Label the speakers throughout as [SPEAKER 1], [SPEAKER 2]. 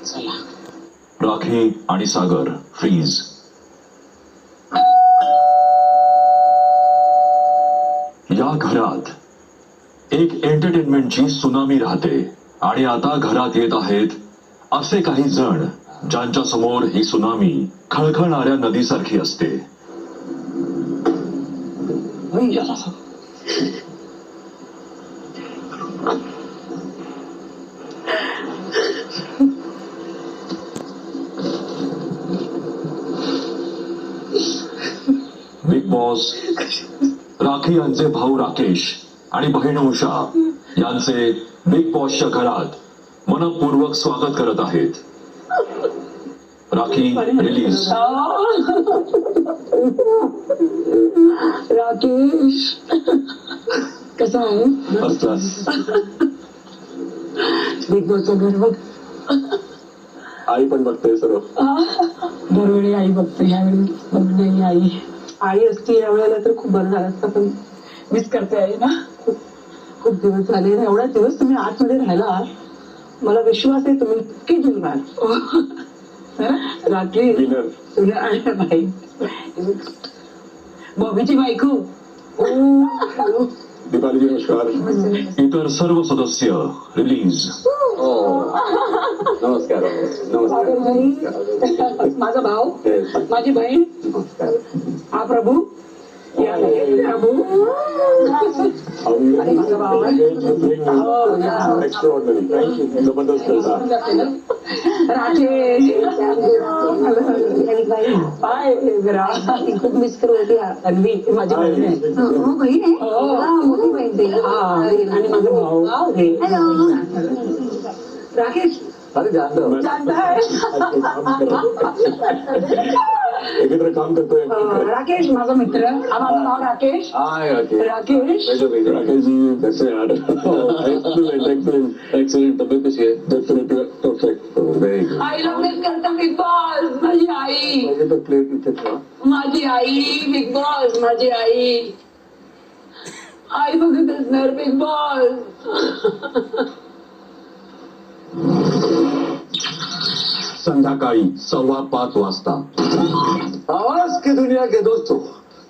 [SPEAKER 1] चला.
[SPEAKER 2] राखी आणि सागर फ्रीज. या घरात एक एंटरटेनमेंटची सुनामी राहते आणि आता घरात येत आहेत असे काही जण ज्यांच्या समोर ही सुनामी खळखळणाऱ्या नदीसारखी असते. बिग बॉस राखी यांचे भाऊ राकेश आणि बहीण उषा यांचे बिग बॉसच्या घरात मनपूर्वक स्वागत करत आहेत. राखी रिलीज.
[SPEAKER 1] राकेश कसा आहे? बिग बॉसचं घर बघ.
[SPEAKER 2] आई पण बघते सर्व.
[SPEAKER 1] दरवेळी आई बघते, यावेळी बघ नाही आई. आई असती यावेळेला तर खूप बरं झालं असतं, पण मिस करते आई ना. खूप दिवस झाले. एवढा दिवस तुम्ही आतमध्ये राहिला, मला विश्वास आहे तुम्ही नक्की जिंकणार. रात्री तुला आणि बाई बॉबीची बायको.
[SPEAKER 2] दीपाली नमस्कार. इतर सर्व सदस्य रिलीज.
[SPEAKER 3] नमस्कार.
[SPEAKER 1] माझा भाऊ, माझी बहीण, हा प्रभू, या प्रभू आणि माझा भाऊ राकेश. खूप मिस करत होती अन्वी, माझी बहीण आहे. मोठी बहीण आणि माझा भाऊ. राकेश
[SPEAKER 2] अरे
[SPEAKER 1] जानता है
[SPEAKER 2] एकत्र काम करतोय.
[SPEAKER 1] राकेश माझा मित्र. हा माझा भाव राकेश. राकेश
[SPEAKER 2] राकेश जी कैसे यार? एक्सलेंट. तब्येत कशी आहे? Definitely perfect. Very good.
[SPEAKER 1] आईला मिस करता बिग बॉस. माझी आई,
[SPEAKER 2] प्लेट इथे ठेवा.
[SPEAKER 1] माझी आई बिग बॉस. माझी आई आई बघत असणार बिग बॉस.
[SPEAKER 2] संध्याकाळी 5:15 वाजता.
[SPEAKER 3] आवाज की दुनिया के दोस्तों,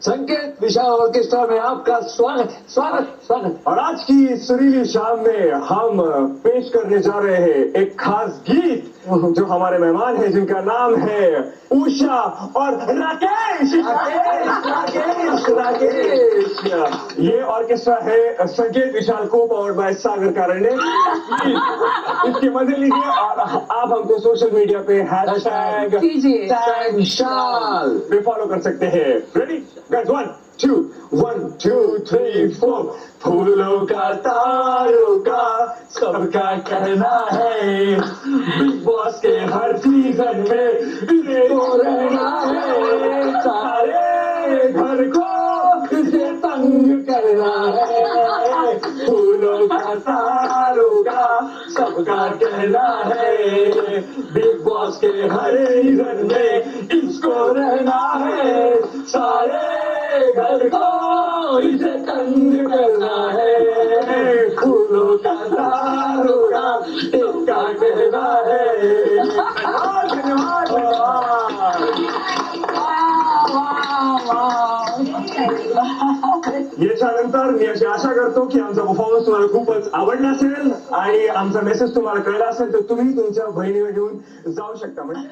[SPEAKER 3] संकेत विशाल ऑर्केस्ट्रा में आपका स्वागत स्वागत स्वागत।
[SPEAKER 4] और आज की इस सुरीली शाम में हम पेश करने जा रहे हैं एक खास गीत जो हमारे मेहमान हैं, जिनका नाम है उषा और राकेश। राकेश ये ऑर्केस्ट्रा है संकेत विशाल को पावर्ड बाय सागर कारंडे। इसके मजे लीजिए और आप हमको सोशल मीडिया पे हैशटैग विशाल पे फॉलो कर सकते हैं। Ready guys? 1 2 3 4। फूलों का तारों का सबका कहना है, बिग बॉस के हर सीजन में इसे तो रहना है, सारे घर को इसे तंग करना है। फूलों का तारों का सबका कहना है, बिग बॉस के हर सीजन में इसको रहना है, सारे घर को इसे तंग करना है। फूलों का तारों का इसका कहना है। धन्यवाद। याच्यानंतर मी अशी आशा करतो की आमचा परफॉर्मन्स तुम्हाला खूपच आवडला असेल आणि आमचा मेसेज तुम्हाला कळला असेल तर तुम्ही तुमच्या बहिणीला घेऊन जाऊ शकता. म्हणजे